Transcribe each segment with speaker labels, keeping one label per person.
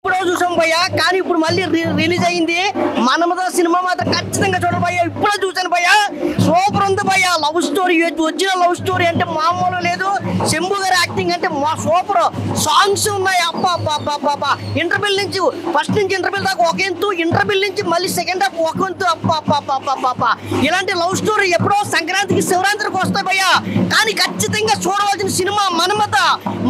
Speaker 1: ఎప్పుడో చూసాం భయ్యా, కానీ ఇప్పుడు మళ్ళీ రిలీజ్ అయింది మనమద సినిమా మాత్రం ఖచ్చితంగా చూడ భయ్యా. ఇప్పుడే చూసాను భయ్యా, సూపర్ ఉంది భయ్యా. Love story, original love story అంటే మామూలు లేదు. శంభు గారి యాక్టింగ్ అంటే మా సూపర్. సాంగ్స్ ఉన్నాయి అబ్బా. ఇంటర్వెల్ నుంచి ఫస్ట్ నుంచి ఇంటర్వెల్ దాకా ఒక ఎంతు, ఇంటర్వెల్ నుంచి మళ్ళీ సెకండ్ హాఫ్ ఒక ఎంతు అబ్బా. ఇలాంటి లవ్ స్టోరీ ఎప్పుడో సంక్రాంతికి శివరాత్రికి వస్తాయి భయ్యా, కానీ ఖచ్చితంగా చూడవలసిన సినిమా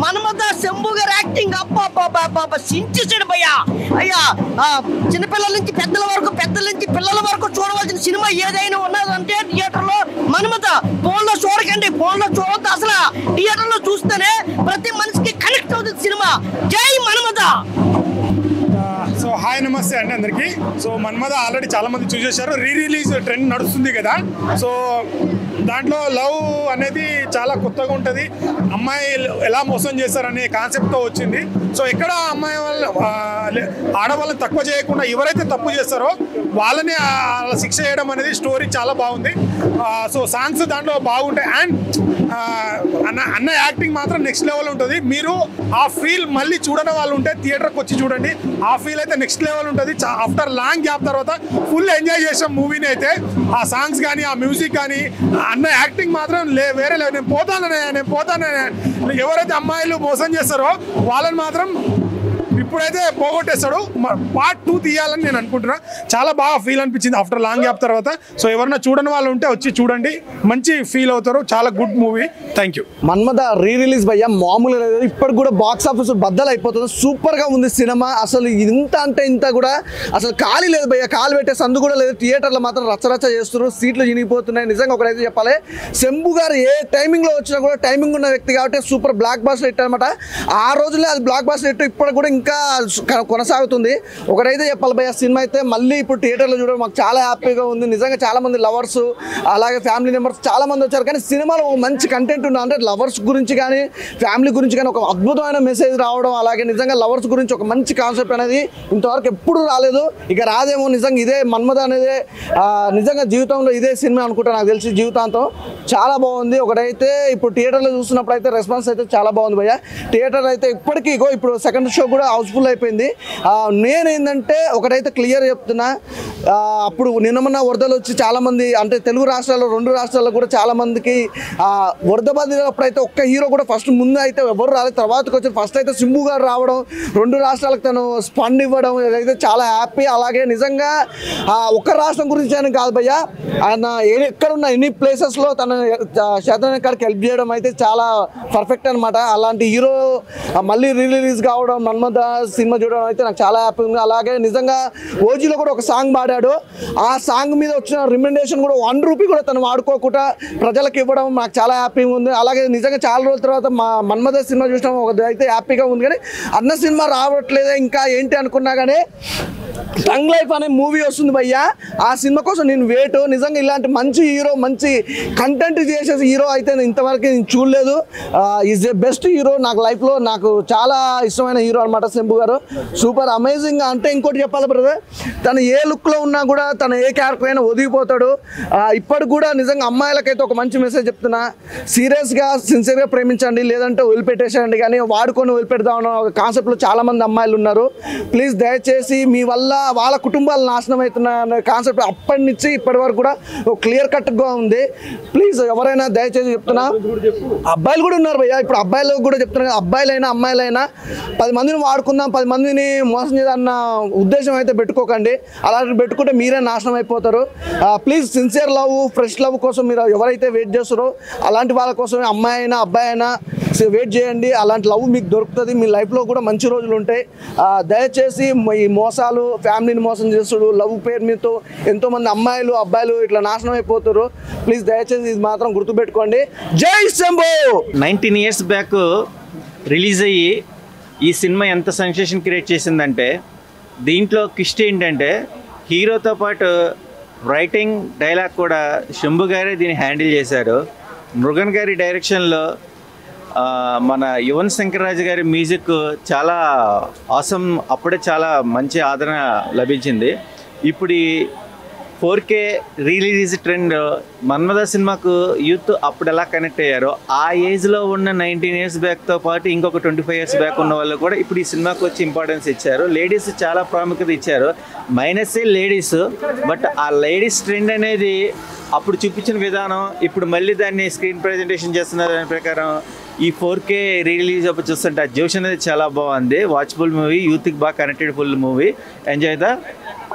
Speaker 1: మనమద శంభు గారి యాక్టింగ్ అబ్బా సించేసాడు భయ్యా. అయ్యా చిన్నపిల్లల నుంచి పెద్దల వరకు, పెద్దల నుంచి పిల్లల వరకు చూడవలసిన సినిమా ఏదైనా ఉన్నదంటే థియేటర్ లో మనమద. ఫోన్ లో చూడకండి, ఫోన్ లో చూడద్దు, అసలు థియేటర్ లో చూస్తేనే ప్రతి మనిషికి కనెక్ట్ అవుతుంది సినిమా. జై మనమద.
Speaker 2: సో హాయ్ నమస్తే అండి అందరికీ. సో మన్మద ఆల్రెడీ చాలా మంది చూసేశారు. రిలీజ్ ట్రెండ్ నడుస్తుంది కదా. సో దాంట్లో లవ్ అనేది చాలా కొత్తగా ఉంటుంది. అమ్మాయి ఎలా మోసం చేస్తారనే కాన్సెప్ట్తో వచ్చింది. సో ఎక్కడ అమ్మాయి ఆడవాళ్ళని తక్కువ చేయకుండా ఎవరైతే తప్పు చేస్తారో వాళ్ళని శిక్ష చేయడం అనేది స్టోరీ చాలా బాగుంది. సో సాంగ్స్ దాంట్లో బాగుంటాయి. అండ్ అన్న యాక్టింగ్ మాత్రం నెక్స్ట్ లెవెల్ ఉంటుంది. మీరు ఆ ఫీల్ మళ్ళీ చూడని వాళ్ళు ఉంటే థియేటర్కి వచ్చి చూడండి. ఆ ఫీల్ అయితే నెక్స్ట్ లెవెల్ ఉంటుంది. ఆఫ్టర్ లాంగ్ గ్యాప్ తర్వాత ఫుల్ ఎంజాయ్ చేసాం మూవీని అయితే. ఆ సాంగ్స్ కానీ, ఆ మ్యూజిక్ కానీ, అన్న యాక్టింగ్ మాత్రం వేరే లేదు. నేను పోతాననే ఎవరైతే అమ్మాయిలు మోసం చేస్తారో వాళ్ళని మాత్రం ఇప్పుడైతే పోగొట్టేస్తాడు. పార్ట్ 2 తీయాలని నేను అనుకుంటున్నా. చాలా బాగా ఫీల్ అనిపించింది ఆఫ్టర్ లాంగ్ గ్యాప్ తర్వాత. సో ఎవరన్నా చూడని వాళ్ళు ఉంటే వచ్చి చూడండి, మంచి ఫీల్ అవుతారు. చాలా good movie. Thank you.
Speaker 3: Manmadha release భయ్యా మామూలు లేదు. ఇప్పటికి కూడా బాక్స్ ఆఫీస్ బద్దలు అయిపోతుంది. సూపర్ గా ఉంది సినిమా. అసలు ఇంత అంటే ఇంత కూడా అసలు ఖాళీ లేదు భయ్యా, కాలు పెట్టే సందు కూడా లేదు. థియేటర్లో మాత్రం రచ్చరచ్చ చేస్తున్నారు, సీట్లు చినిగిపోతున్నాయి. నిజంగా ఒకటైతే చెప్పాలి, శంభు గారు ఏ టైమింగ్ లో వచ్చినా కూడా టైమింగ్ ఉన్న వ్యక్తి కాబట్టి సూపర్ బ్లాక్ బాస్టర్ హిట్ అనమాట. ఆ రోజుల్లో అది బ్లాక్ బాస్టర్ హిట్ ఇప్పటికి కూడా ఇంకా కొనసాగుతుంది. ఒకటైతే చెప్పాలి భయ్య, సినిమా అయితే మళ్ళీ ఇప్పుడు థియేటర్లో చూడడం మాకు చాలా హ్యాపీగా ఉంది. నిజంగా చాలా మంది లవర్స్ అలాగే ఫ్యామిలీ మెంబర్స్ చాలా మంది వచ్చారు. కానీ సినిమాలో ఒక మంచి కంటెంట్ ఉంది. అంటే లవర్స్ గురించి కానీ ఫ్యామిలీ గురించి కానీ ఒక అద్భుతమైన మెసేజ్ రావడం, అలాగే నిజంగా లవర్స్ గురించి ఒక మంచి కాన్సెప్ట్ అనేది ఇంతవరకు ఎప్పుడు రాలేదు, ఇక రాదేమో. నిజంగా ఇదే మన్మద అనేది నిజంగా జీవితంలో ఇదే సినిమా అనుకుంటా, నాకు తెలిసి జీవితాంతం. చాలా బాగుంది. ఒకటైతే ఇప్పుడు థియేటర్లో చూస్తున్నప్పుడు అయితే రెస్పాన్స్ అయితే చాలా బాగుంది భయ్య. థియేటర్ అయితే ఇప్పటికీ ఇప్పుడు సెకండ్ షో కూడా హౌస్ఫుల్ అయిపోయింది. నేనేంటంటే ఒకటైతే క్లియర్ చెప్తున్నా, అప్పుడు నిన్న వరదలు వచ్చి చాలామంది అంటే తెలుగు రాష్ట్రాల్లో 2 రాష్ట్రాల్లో కూడా చాలామందికి వరద బాధినప్పుడైతే ఒక్క హీరో కూడా ఫస్ట్ ముందు అయితే ఎవరు రాలేదు. తర్వాతకి వచ్చి ఫస్ట్ అయితే శంభు గారు రావడం, 2 రాష్ట్రాలకు తను స్పండ్ ఇవ్వడం ఇదైతే చాలా హ్యాపీ. అలాగే నిజంగా ఒక్క రాష్ట్రం గురించి అని కాదు భయ్య, ఆయన ఎక్కడున్న ఎన్ని ప్లేసెస్లో తన శాతం కాడికి హెల్ప్ చేయడం అయితే చాలా పర్ఫెక్ట్ అనమాట. అలాంటి హీరో మళ్ళీ రిలీజ్ కావడం, మన్మద సినిమా చూడడం అయితే నాకు చాలా హ్యాపీ ఉంది. అలాగే నిజంగా ఓజీలో కూడా ఒక సాంగ్ పాడాడు. ఆ సాంగ్ మీద వచ్చిన రికమెండేషన్ కూడా 1 రూపీ కూడా తను వాడుకోకుండా ప్రజలకు ఇవ్వడం నాకు చాలా హ్యాపీగా ఉంది. అలాగే నిజంగా చాలా రోజుల తర్వాత మా మన్మద సినిమా చూడడం అయితే హ్యాపీగా ఉంది. కానీ అన్న సినిమా రావట్లేదే ఇంకా ఏంటి అనుకున్నా కానీ యంగ్ లైఫ్ అనే మూవీ వస్తుంది భయ్యా. ఆ సినిమా కోసం నేను వెయిట్. నిజంగా ఇలాంటి మంచి హీరో, మంచి కంటెంట్ చేసే హీరో అయితే ఇంతవరకు నేను చూడలేదు. ఈజ్ ఏ బెస్ట్ హీరో నాకు లైఫ్లో. నాకు చాలా ఇష్టమైన హీరో అనమాట శంభు గారు. Super amazing. అంటే ఇంకోటి చెప్పాలి బ్రదర్, తను ఏ లుక్లో ఉన్నా కూడా తను ఏ క్యారెక్టర్ అయినా ఒదిగిపోతాడు. ఇప్పటికి కూడా నిజంగా అమ్మాయిలకైతే ఒక మంచి మెసేజ్ చెప్తున్నా, సీరియస్గా సిన్సియర్గా ప్రేమించండి, లేదంటే వదిలిపెట్టేసేయండి. కానీ వాడుకొని వదిలిపెడదాం అన్న ఒక కాన్సెప్ట్లో చాలామంది అమ్మాయిలు ఉన్నారు. ప్లీజ్ దయచేసి మీ వల్ల వాళ్ళ కుటుంబాలు నాశనం అవుతున్న కాన్సెప్ట్ అప్పటి నుంచి ఇప్పటి వరకు కూడా క్లియర్ కట్గా ఉంది. ప్లీజ్ ఎవరైనా దయచేసి చెప్తున్నా, అబ్బాయిలు కూడా ఉన్నారు భయ్యా. ఇప్పుడు అబ్బాయిలకు కూడా చెప్తున్నా, అబ్బాయిలైనా అమ్మాయిలైనా 10 మందిని వాడుకుందాం, 10 మందిని మోసం చేయాలన్న ఉద్దేశం అయితే పెట్టుకోకండి. అలాంటి పెట్టుకుంటే మీరే నాశనం అయిపోతారు. Please sincere love, fresh love కోసం మీరు ఎవరైతే వెయిట్ చేస్తారో అలాంటి వాళ్ళ కోసం అమ్మాయి అయినా అబ్బాయి అయినా వెయిట్ చేయండి. అలాంటి లవ్ మీకు దొరుకుతుంది. మీ లైఫ్లో కూడా మంచి రోజులు ఉంటాయి. దయచేసి ఈ మోసాలు, ఫ్యామిలీని మోసం చేస్తుడు, లవ్ పేరు మీతో ఎంతోమంది అమ్మాయిలు అబ్బాయిలు ఇట్లా నాశనం అయిపోతారు. ప్లీజ్ దయచేసి ఇది మాత్రం గుర్తుపెట్టుకోండి. జై శంభో.
Speaker 4: 19 years బ్యాక్ రిలీజ్ అయ్యి ఈ సినిమా ఎంత సెన్సేషన్ క్రియేట్ చేసిందంటే, దీంట్లో ట్విస్ట్ ఏంటంటే హీరోతో పాటు రైటింగ్ డైలాగ్ కూడా శంభు గారే దీన్ని హ్యాండిల్ చేశారు. మృగన్ గారి డైరెక్షన్లో మన యువన్ శంకర్ రాజు గారి మ్యూజిక్ చాలా ఆసమ్, అప్పుడే చాలా మంచి ఆదరణ లభించింది. ఇప్పుడు 4K రిలీజ్ ట్రెండ్ మన్మథ సినిమాకు యూత్ అప్పుడు ఎలా కనెక్ట్ అయ్యారో ఆ ఏజ్లో ఉన్న 19 years బ్యాక్తో పాటు ఇంకొక 25 years బ్యాక్ ఉన్న వాళ్ళు కూడా ఇప్పుడు ఈ సినిమాకి వచ్చి ఇంపార్టెన్స్ ఇచ్చారు. లేడీస్ చాలా ప్రాముఖ్యత ఇచ్చారు. మైనస్ లేడీస్, బట్ ఆ లేడీస్ ట్రెండ్ అనేది అప్పుడు చూపించిన విధానం ఇప్పుడు మళ్ళీ దాన్ని స్క్రీన్ ప్రజెంటేషన్ చేస్తున్న దాని ప్రకారం ఈ 4K రిలీజ్ అప్పుడు చూస్తుంటే ఆ జోష్ అనేది చాలా బాగుంది. వాచబుల్ మూవీ, యూత్కి బాగా connected full movie. Enjoy the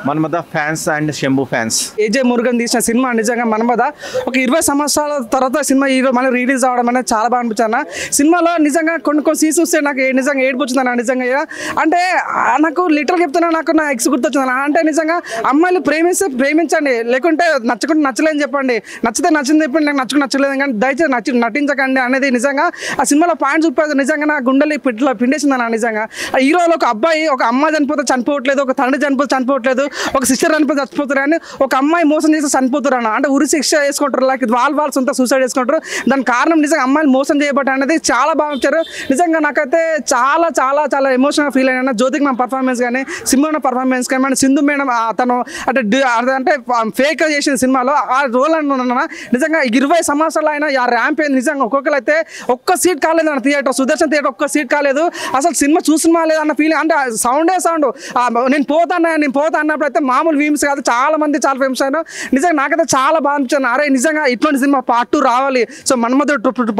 Speaker 4: Manmatha fans and Shambhu fans.
Speaker 5: AJ Murugan తీసిన సినిమా నిజంగా మన్మథ ఒక 20 సంవత్సరాల తర్వాత సినిమా ఈరోజు మళ్ళీ రిలీజ్ అవ్వడం అనేది చాలా బాగా అనిపించాను. సినిమాలో నిజంగా కొన్ని సీన్స్ చూస్తే నాకు నిజంగా ఏడుపు వచ్చిందన్న. నిజంగా అంటే నాకు లిటరల్ చెప్తున్నా, నాకు నా ఎక్స్ గుర్తొచ్చిందన్న. అంటే నిజంగా అమ్మాయిలు ప్రేమించండి, లేకుంటే నచ్చకుండా నచ్చలేదని చెప్పండి, నచ్చితే నచ్చింది చెప్పండి, నాకు నచ్చలేదు కానీ దయచేసి నటించకండి అనేది నిజంగా ఆ సినిమాలో పాయింట్ చూపేది నిజంగా నా గుండెలు పిండేసిందన్న. నిజంగా హీరోలో ఒక అబ్బాయి, ఒక అమ్మాయి చనిపోవట్లేదు, ఒక తండ్రి చనిపోవట్లేదు, ఒక సిస్టర్ చచ్చిపోతారు అని ఒక అమ్మాయి మోసం చేసి చనిపోతారు అన్న. అంటే ఉరి శిక్ష వేసుకుంటారు, లైక్ వాళ్ళు సొంత సూసైడ్ చేసుకుంటారు. దానికి కారణం నిజంగా అమ్మాయిలు మోసం చేయబట్టి అనేది చాలా బాగా వచ్చారు. నిజంగా నాకైతే చాలా చాలా చాలా ఎమోషనల్ ఫీల్ అయినా. జ్యోతికి నా పర్ఫార్మెన్స్ కానీ, సింహ పర్ఫార్మెన్స్ కానీ, మన సింధు మేడం తను అంటే ఫేక్ చేసిన సినిమాలో ఆ రోల్ అన్న నిజంగా 20 సంవత్సరాలు అయినా ఆ ర్యాంప్ అయింది. నిజంగా ఒక్కొక్కరు అయితే ఒక్క సీట్ కాలేదు అన్న థియేటర్, సుదర్శన్ థియేటర్ ఒక్క సీట్ కాలేదు. అసలు సినిమా చూసినా లేదు అన్న ఫీలింగ్. అంటే సౌండ్ నేను పోతా అన్నప్పుడు అయితే మామూలు వీమ్స్ కాదు, చాలా మంది చాలా ఫేమస్ అయినా. నిజంగా నాకైతే చాలా బాగా అనిపించాను. అరే నిజంగా ఇటువంటి సినిమా పార్ట్ 2 రావాలి. సో మన్మథ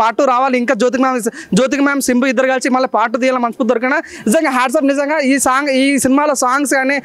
Speaker 5: పార్ట్ 2 రావాలి. ఇంకా జ్యోతికి మ్యామ్ సింబు ఇద్దరు కలిసి మళ్ళీ పార్ట్ 2 తీయాలని మనసు దొరికిన నిజంగా హ్యాట్సాప్. నిజంగా ఈ సినిమాలో సాంగ్స్ కానీ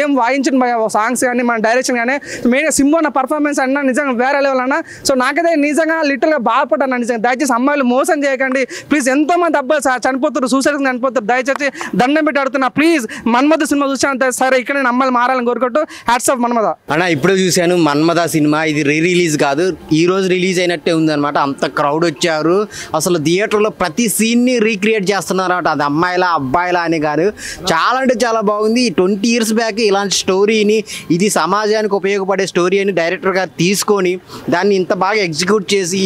Speaker 5: ఏం వాయించిన సాంగ్స్ కానీ, మన డైరెక్షన్ కానీ, మెయిన్గా సింబు అన్న పర్ఫార్మెన్స్ అన్న నిజంగా వేరే లెవెల్ అన్న. సో నాకైతే నిజంగా లిటరల్గా బాధపడ్డాను. నిజంగా దయచేసి అమ్మాయిలు మోసం చేయకండి ప్లీజ్. ఎంతో మంది అబ్బాయిలు చనిపోతారు, సూసైడ్ చనిపోతారు. దయచేసి దండం పెట్టి అడుగుతున్నా ప్లీజ్. మన్మథ సినిమా చూసాను సరే, ఇక్కడ నేను అమ్మాయిలు మారాలని కోరుకుంటూ హ్యాట్స్ ఆఫ్ మన్మథ
Speaker 6: అన్న. ఇప్పుడు చూశాను మన్మథ సినిమా, ఇది రిలీజ్ కాదు, ఈ రోజు రిలీజ్ అయినట్టే ఉందన్నమాట. అంత క్రౌడ్ వచ్చారు. అసలు థియేటర్లో ప్రతి సీన్ని రీక్రియేట్ చేస్తున్నారు అన్నమాట. అది అమ్మాయిలా అబ్బాయిలా అని కాదు, చాలా అంటే చాలా బాగుంది. 20 years బ్యాక్ ఇలాంటి స్టోరీని, ఇది సమాజానికి ఉపయోగపడే స్టోరీ అని డైరెక్టర్ గారు తీసుకొని దాన్ని ఇంత బాగా ఎగ్జిక్యూట్ చేసి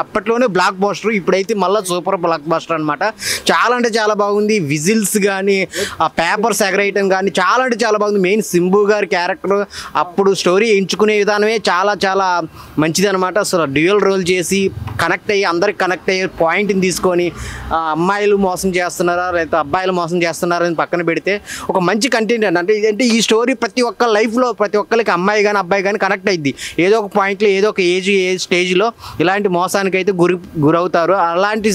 Speaker 6: అప్పట్లోనే బ్లాక్ బస్టర్, ఇప్పుడైతే మళ్ళీ సూపర్ బ్లాక్ బస్టర్ అనమాట. చాలా అంటే చాలా బాగుంది. విజిల్స్ కానీ, ఆ పేపర్స్ ఎగరేయటం కానీ చాలా అంటే చాలా బాగుంది. మెయిన్ సింబు గారి క్యారెక్టర్ అప్పుడు స్టోరీ ఎంచుకునే విధానమే చాలా చాలా మంచిది అనమాట. అసలు డ్యూయల్ రోల్ చేసి అందరికి కనెక్ట్ అయ్యే పాయింట్ని తీసుకొని అమ్మాయిలు మోసం చేస్తున్నారా లేకపోతే అబ్బాయిలు మోసం చేస్తున్నారా అని పక్కన పెడితే ఒక మంచి కంటెంట్ అంటే ఈ స్టోరీ ప్రతి ఒక్క లైఫ్లో ప్రతి ఒక్కరికి అమ్మాయి కానీ అబ్బాయి కానీ కనెక్ట్ అయ్యింది. ఏదో ఒక పాయింట్లో, ఏదో ఒక ఏజ్ స్టేజ్లో ఇలాంటి మోసానికి అయితే గురవుతారు. అలాంటి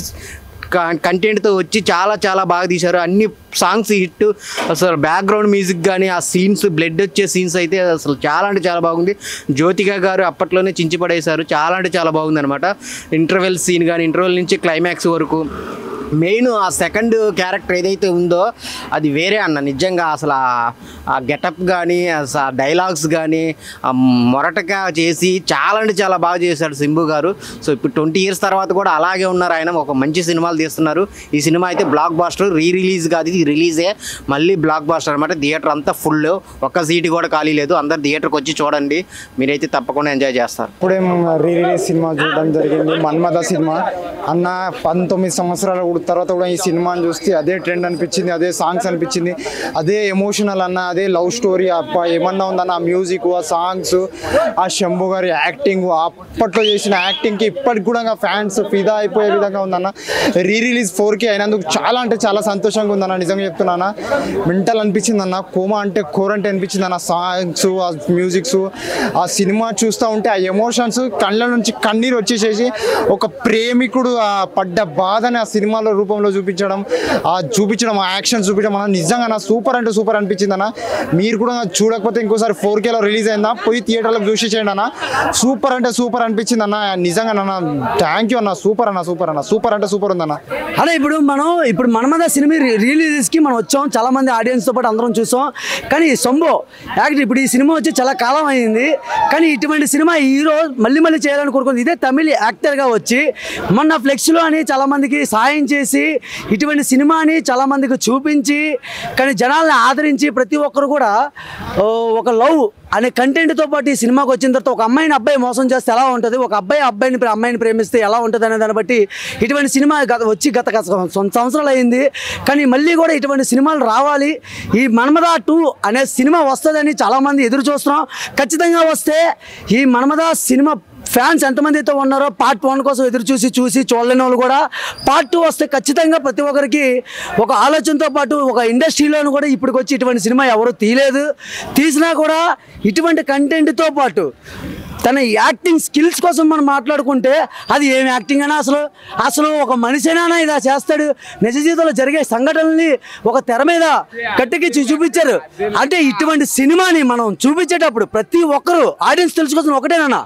Speaker 6: కంటెంట్తో వచ్చి చాలా చాలా బాగా తీశారు. అన్ని సాంగ్స్ హిట్. అసలు బ్యాక్గ్రౌండ్ మ్యూజిక్ కానీ, ఆ సీన్స్, బ్లడ్ వచ్చే సీన్స్ అయితే అసలు చాలా అంటే చాలా బాగుంది. జ్యోతిక గారు అప్పట్లోనే చించి పడేశారు. చాలా అంటే చాలా బాగుంది అనమాట. ఇంటర్వెల్ సీన్ కానీ, ఇంటర్వెల్ నుంచి క్లైమాక్స్ వరకు మెయిన్ ఆ సెకండ్ క్యారెక్టర్ ఏదైతే ఉందో అది వేరే అన్న. నిజంగా అసలు ఆ గెటప్ కానీ, ఆ డైలాగ్స్ కానీ మొరటగా చేసి చాలా అంటే చాలా బాగా చేశాడు సింబు గారు. సో ఇప్పుడు 20 years తర్వాత కూడా అలాగే ఉన్నారు ఆయన. ఒక మంచి సినిమాలు తీస్తున్నారు. ఈ సినిమా అయితే బ్లాక్ బాస్టర్. రిలీజ్ కాదు, ఇది రిలీజే, మళ్ళీ బ్లాక్ బాస్టర్ అనమాట. థియేటర్ అంతా ఫుల్, ఒక్క సీటు కూడా ఖాళీ లేదు. అందరు థియేటర్కి వచ్చి చూడండి, మీరైతే తప్పకుండా ఎంజాయ్ చేస్తారు.
Speaker 7: ఇప్పుడే రిలీజ్ సినిమా చూడడం జరిగింది, మన్మథ సినిమా అన్న. 19 సంవత్సరాల తర్వాత కూడా ఈ సినిమాని చూస్తే అదే ట్రెండ్ అనిపించింది, అదే సాంగ్స్ అనిపించింది, అదే ఎమోషనల్ అన్న, అదే లవ్ స్టోరీ అప్ప ఏమన్నా ఉందన్న. ఆ మ్యూజిక్, ఆ సాంగ్స్, ఆ శంభు గారి యాక్టింగ్, అప్పట్లో చేసిన యాక్టింగ్కి ఇప్పటికి కూడా ఫ్యాన్స్ ఫిదా అయిపోయే విధంగా ఉందన్న. రిలీజ్ 4K అయినందుకు చాలా అంటే చాలా సంతోషంగా ఉందన్న. నిజంగా చెప్తున్నా, మెంటల్ అనిపించింది అన్న. కోమా అంటే కోరంటే అనిపించింది అన్న. సాంగ్స్, ఆ మ్యూజిక్స్, ఆ సినిమా చూస్తూ ఉంటే ఆ ఎమోషన్స్ కళ్ళ నుంచి కన్నీరు వచ్చేసేసి ఒక ప్రేమికుడు పడ్డ బాధని ఆ సినిమాలో రూపంలో చూపించడం, ఆ యాక్షన్ చూపించడం అన్న నిజంగా నా సూపర్ అంటే సూపర్ అనిపించింది అన్న. మీరు కూడా చూడకపోతే ఇంకోసారి 4Kలో రిలీజ్ అయిందా, పోయి థియేటర్లకు చూసేసేయండి అన్న. సూపర్ అంటే సూపర్ అనిపించింది అన్న. నిజంగా అన్న థ్యాంక్ యూ అన్న. సూపర్ అన్న, సూపర్ అన్న, సూపర్ అంటే సూపర్ ఉందన్న.
Speaker 8: అదే ఇప్పుడు మన్మథ సినిమా రిలీజ్కి మనం వచ్చాం, చాలా మంది ఆడియన్స్తో పాటు అందరం చూసాం. కానీ శంభు యాక్టర్ ఇప్పుడు ఈ సినిమా వచ్చి చాలా కాలం అయింది, కానీ ఇటువంటి సినిమా హీరో మళ్ళీ చేయాలని కోరుకుంది. ఇదే తమిళ యాక్టర్గా వచ్చి మొన్న ఫ్లెక్స్లో అని చాలా మందికి సాయం చేసి ఇటువంటి సినిమాని చాలామందికి చూపించి కానీ జనాల్ని ఆదరించి ప్రతి ఒక్కరు కూడా ఒక లవ్ అనే కంటెంట్తో పాటు ఈ సినిమాకి వచ్చిన తర్వాత ఒక అమ్మాయిని అబ్బాయి మోసం చేస్తే ఎలా ఉంటుంది, ఒక అమ్మాయిని ప్రేమిస్తే ఎలా ఉంటుంది అనే దాన్ని బట్టి ఇటువంటి సినిమా గత సంవత్సరాలు అయింది. కానీ మళ్ళీ కూడా ఇటువంటి సినిమాలు రావాలి. ఈ మన్మథ 2 అనే సినిమా వస్తుందని చాలామంది ఎదురు చూస్తున్నాం. ఖచ్చితంగా వస్తే ఈ మన్మథ సినిమా ఫ్యాన్స్ ఎంతమంది అయితే ఉన్నారో పార్ట్ 1 కోసం ఎదురు చూసి చూడలేని వాళ్ళు కూడా పార్ట్ 2 వస్తే ఖచ్చితంగా ప్రతి ఒక్కరికి ఒక ఆలోచనతో పాటు ఒక ఇండస్ట్రీలోనూ కూడా ఇప్పటికొచ్చి ఇటువంటి సినిమా ఎవరు తీసినా కూడా ఇటువంటి కంటెంట్తో పాటు తన యాక్టింగ్ స్కిల్స్ కోసం మనం మాట్లాడుకుంటే అది ఏం యాక్టింగ్ అయినా అసలు ఒక మనిషినైనా ఇలా చేస్తాడు. నిజ జీవితంలో జరిగే సంఘటనల్ని ఒక తెర మీద కట్టెక్కించి చూపించారు. అంటే ఇటువంటి సినిమాని మనం చూపించేటప్పుడు ప్రతి ఒక్కరు ఆడియన్స్ తెలుసుకోవాల్సిన ఒకటేనా,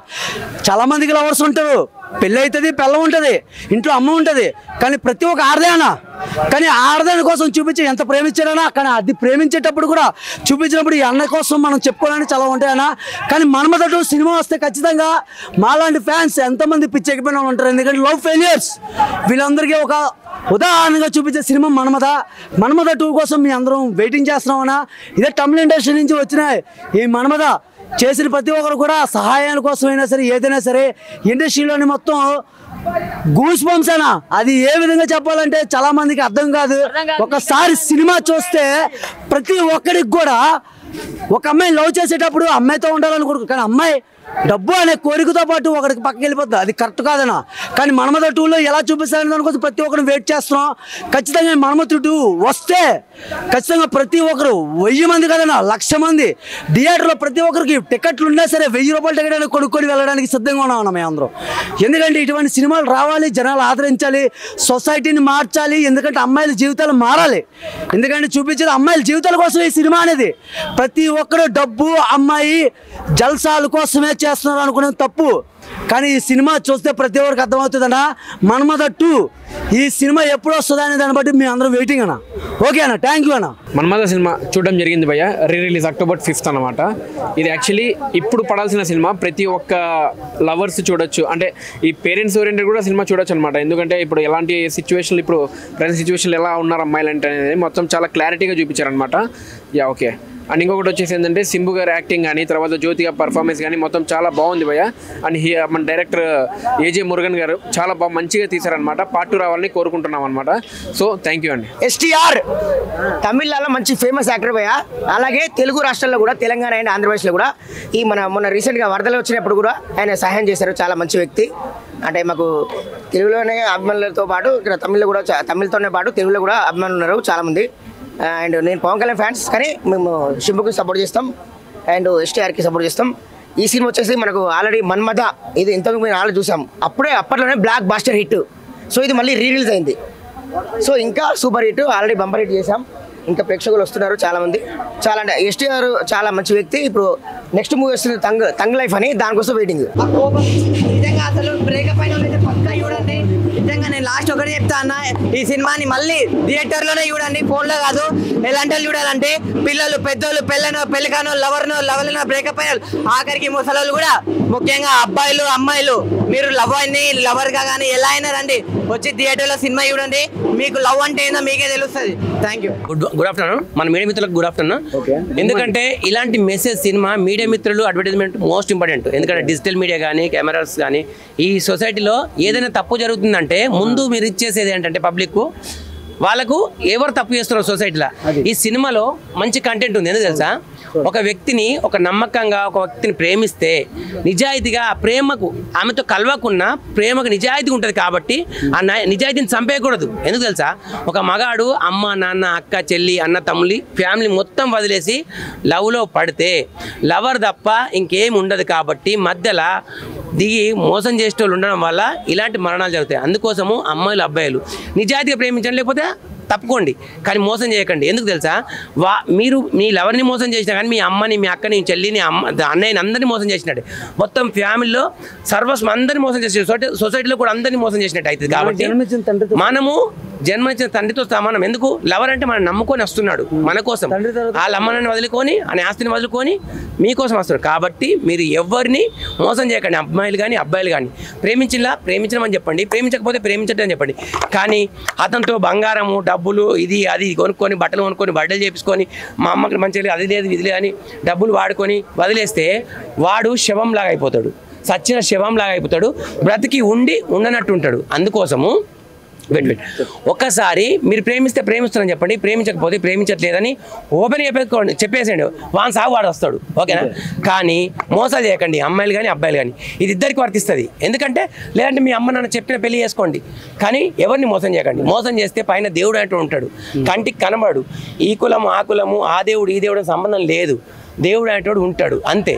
Speaker 8: చాలామందికి లవర్స్ ఉంటారు, పెళ్ళి అవుతుంది, పిల్ల ఉంటుంది, ఇంట్లో అమ్మ ఉంటుంది, కానీ ప్రతి ఒక్క ఆడదేనా కానీ ఆడదాని కోసం చూపించి ఎంత ప్రేమించారనా, కానీ అది ప్రేమించేటప్పుడు కూడా చూపించినప్పుడు ఈ అన్న కోసం మనం చెప్పుకోవడానికి చాలా ఉంటాయన్నా. కానీ మన్మథ 2 సినిమా వస్తే ఖచ్చితంగా మాలాంటి ఫ్యాన్స్ ఎంతమంది పిచ్చెక్కిపోయిన ఉంటారు. ఎందుకంటే లవ్ ఫెయిలియర్స్ వీళ్ళందరికీ ఒక ఉదాహరణగా చూపించే సినిమా మన్మథ 2 కోసం మీ అందరం వెయిటింగ్ చేస్తున్నామన్నా. ఇదే తమిళ ఇండస్ట్రీ నుంచి వచ్చిన ఈ మన్మథ చేసిన ప్రతి ఒక్కరు కూడా సహాయాల కోసమైనా సరే ఏదైనా సరే ఇండస్ట్రీలోని మొత్తం గూస్ బంప్స్ అయినా అది ఏ విధంగా చెప్పాలంటే చాలా మందికి అర్థం కాదు. ఒకసారి సినిమా చూస్తే ప్రతి ఒక్కరికి కూడా ఒక అమ్మాయి లవ్ చేసేటప్పుడు అమ్మాయితో ఉండాలనుకుంటున్నారు, కానీ అమ్మాయి డబ్బు అనే కోరికతో పాటు ఒకరికి పక్కకి వెళ్ళిపోతుంది. అది కరెక్ట్ కాదనా. కానీ మన్మథ 2లో ఎలా చూపిస్తారని దానికోసం ప్రతి ఒక్కరు వెయిట్ చేస్తున్నాం. ఖచ్చితంగా మన్మథ 2 వస్తే ఖచ్చితంగా ప్రతి ఒక్కరు 1000 మంది కదనా 1,00,000 మంది థియేటర్లో ప్రతి ఒక్కరికి టికెట్లు ఉన్నా సరే 1000 రూపాయలు టికెట్ కొనుక్కొని వెళ్ళడానికి సిద్ధంగా ఉన్నాం మేము అందరం. ఎందుకంటే ఇటువంటి సినిమాలు రావాలి, జనాలు ఆదరించాలి, సొసైటీని మార్చాలి. ఎందుకంటే అమ్మాయిల జీవితాలు మారాలి. ఎందుకంటే చూపించేది అమ్మాయిల జీవితాల కోసం ఈ సినిమా అనేది. ప్రతి ఒక్కరు డబ్బు అమ్మాయి జల్సాల కోసమే చేస్తున్నారు అనుకునేది తప్పు. కానీ ఈ సినిమా చూస్తే ప్రతి ఒక్కరికి అర్థమవుతుందన్నా మన్మథ 2 ఈ సినిమా ఎప్పుడు వస్తుందా అనే దాన్ని బట్టి మేము అందరం వెయిటింగ్ అన్న. ఓకే అన్న, థ్యాంక్ యూ అన్న.
Speaker 9: మన్మథ సినిమా చూడడం జరిగింది భయ్య, రిలీజ్ October 5th అనమాట. ఇది యాక్చువల్లీ ఇప్పుడు పడాల్సిన సినిమా, ప్రతి ఒక్క లవర్స్ చూడొచ్చు. అంటే ఈ పేరెంట్స్ ఓరియంటెడ్ కూడా సినిమా చూడొచ్చు అనమాట. ఎందుకంటే ఇప్పుడు ఎలాంటి సిచ్యువేషన్లు, ఇప్పుడు ప్రజెంట్ సిచ్యువేషన్లు ఎలా ఉన్నారు అమ్మాయిలు అంటే అనేది మొత్తం చాలా క్లారిటీగా చూపించారనమాట. Yeah okay. అండ్ ఇంకొకటి వచ్చేసి ఏంటంటే సింబు గారు యాక్టింగ్ కానీ తర్వాత జ్యోతి గారి పర్ఫార్మెన్స్ కానీ మొత్తం చాలా బాగుంది భయ్య. అండ్ మన డైరెక్టర్ ఏజే మురుగన్ గారు చాలా మంచిగా తీశారనమాట. పార్ట్ 2 రావాలని కోరుకుంటున్నాం అనమాట. సో థ్యాంక్ యూ అండి.
Speaker 1: ఎస్టీఆర్ తమిళ్లలో మంచి ఫేమస్ యాక్టర్ భయ్య. అలాగే తెలుగు రాష్ట్రాల్లో కూడా తెలంగాణ అండ్ ఆంధ్రప్రదేశ్లో కూడా ఈ మొన్న రీసెంట్గా వరదలు వచ్చినప్పుడు కూడా ఆయన సహాయం చేశారు. చాలా మంచి వ్యక్తి. అంటే మాకు తెలుగులోనే అభిమానులతో పాటు ఇక్కడ తమిళ్తోనే పాటు తెలుగులో కూడా అభిమానులు ఉన్నారు చాలామంది. అండ్ నేను పవన్ కళ్యాణ్ ఫ్యాన్స్, కానీ మేము శింబుకి సపోర్ట్ చేస్తాం అండ్ ఎస్టీఆర్కి సపోర్ట్ చేస్తాం. ఈ సినిమా వచ్చేసి మనకు ఆల్రెడీ మన్మథ ఇది ఇంతకు మేము ఆల్రెడీ చూసాం, అప్పట్లోనే బ్లాక్ బాస్టర్ హిట్. సో ఇది మళ్ళీ రిలీజ్ అయింది. సో ఇంకా super hit, already bumper hit చేసాం. ఇంకా ప్రేక్షకులు వస్తున్నారు చాలామంది. చాలా అంటే ఎస్టీఆర్ చాలా మంచి వ్యక్తి. ఇప్పుడు నెక్స్ట్ మూవీ వస్తుంది తంగ్ లైఫ్ అని, దానికోసం వెయిటింగ్.
Speaker 10: నిజంగా అసలు బ్రేకప్ అయిన పక్కా చూడండి. నిజంగా నేను లాస్ట్ ఒకటి చెప్తా అన్న, ఈ సినిమాని మళ్ళీ థియేటర్లోనే చూడండి, ఫోన్లో కాదు. ఎలాంటి వాళ్ళు చూడాలంటే పిల్లలు, పెద్దోళ్ళు, పెళ్ళికాను, లవర్లను, బ్రేకప్ అయిన ఆఖరికి ముసలోళ్ళు కూడా, ముఖ్యంగా అబ్బాయిలు అమ్మాయిలు, మీరు లవర్గా కానీ ఎలా అయినా రండి, వచ్చి థియేటర్లో సినిమా చూడండి. మీకు లవ్ అంటే ఏందో మీకే తెలుస్తుంది. Thank you.
Speaker 11: Good afternoon. మన మీడియా మిత్రులకు గుడ్ ఆఫ్టర్నూన్. ఎందుకంటే ఇలాంటి మెసేజ్ సినిమా మీడియా మిత్రులు అడ్వర్టైజ్మెంట్ మోస్ట్ ఇంపార్టెంట్. ఎందుకంటే డిజిటల్ మీడియా కానీ కెమెరాస్ కానీ ఈ సొసైటీలో ఏదైనా తప్పు జరుగుతుందంటే ముందు మీరు ఇచ్చేసేది ఏంటంటే పబ్లిక్ వాళ్ళకు ఎవరు తప్పు చేస్తున్నారు సొసైటీలో. ఈ సినిమాలో మంచి కంటెంట్ ఉంది. ఎందుకు తెలుసా, ఒక వ్యక్తిని ఒక నమ్మకంగా ఒక వ్యక్తిని ప్రేమిస్తే నిజాయితీగా ఆ ప్రేమకు ఆమెతో కలవకున్నా ప్రేమకు నిజాయితీ ఉంటుంది. కాబట్టి ఆ నిజాయితీని చంపేయకూడదు. ఎందుకు తెలుసా, ఒక మగాడు అమ్మ నాన్న అక్క చెల్లి అన్న తమ్ములి ఫ్యామిలీ మొత్తం వదిలేసి లవ్లో పడితే లవర్ తప్ప ఇంకేం ఉండదు. కాబట్టి మధ్యలో దిగి మోసం చేసే వాళ్ళు ఉండడం వల్ల ఇలాంటి మరణాలు జరుగుతాయి. అందుకోసము అమ్మాయిలు అబ్బాయిలు నిజాయితీగా ప్రేమించండి, లేకపోతే తప్పుకోండి, కానీ మోసం చేయకండి. ఎందుకు తెలుసా, మీరు మీ లవర్ని మోసం చేసినా కానీ మీ అమ్మని, మీ అక్కని, చెల్లిని, అన్నయ్యని అందరినీ మోసం చేసినట్టు, మొత్తం ఫ్యామిలీలో సర్వస్వం అందరినీ మోసం చేసినట్టు, సొసైటీలో కూడా అందరినీ మోసం చేసినట్టు అవుతుంది. కాబట్టి మనము జన్మనిచ్చిన తండ్రితో సమానం. ఎందుకు? లవర్ అంటే మనం నమ్ముకొని వస్తున్నాడు మన కోసం, వాళ్ళ అమ్మని వదులుకొని అని ఆస్తిని వదులుకొని మీకోసం వస్తున్నాడు. కాబట్టి మీరు ఎవరిని మోసం చేయకండి, అమ్మాయిలు కానీ అబ్బాయిలు కానీ. ప్రేమించమని చెప్పండి, ప్రేమించకపోతే ప్రేమించడం చెప్పండి. కానీ అతనితో బంగారము, డబ్బులు, ఇది అది కొనుక్కొని, బట్టలు కొనుక్కొని, బట్టలు చేపించుకొని, మా అమ్మకి మంచిగా అది లేదు ఇది లేదు అని డబ్బులు వాడుకొని వదిలేస్తే వాడు శవంలాగా అయిపోతాడు, సచ్చిన శవంలాగా అయిపోతాడు, బ్రతికి ఉండనట్టు ఉంటాడు. అందుకోసము ఒక్కసారి మీరు ప్రేమిస్తే ప్రేమిస్తున్నాను చెప్పండి, ప్రేమించకపోతే ప్రేమించట్లేదని ఓపెన్ చెప్పేసేయండి, వాన్ సాగు వాడు వస్తాడు. ఓకేనా? కానీ మోసాలు చేయకండి, అమ్మాయిలు కానీ అబ్బాయిలు కానీ. ఇది ఇద్దరికి వర్తిస్తుంది. ఎందుకంటే లేదంటే మీ అమ్మ నాన్న చెప్పిన పెళ్లి చేసుకోండి, కానీ ఎవరిని మోసం చేయకండి. మోసం చేస్తే పైన దేవుడు అంటూ ఉంటాడు, కంటికి కనబడు. ఈ కులము ఆ కులము, ఆ దేవుడు ఈ దేవుడు సంబంధం లేదు, దేవుడు అంటూ ఉంటాడు, అంతే.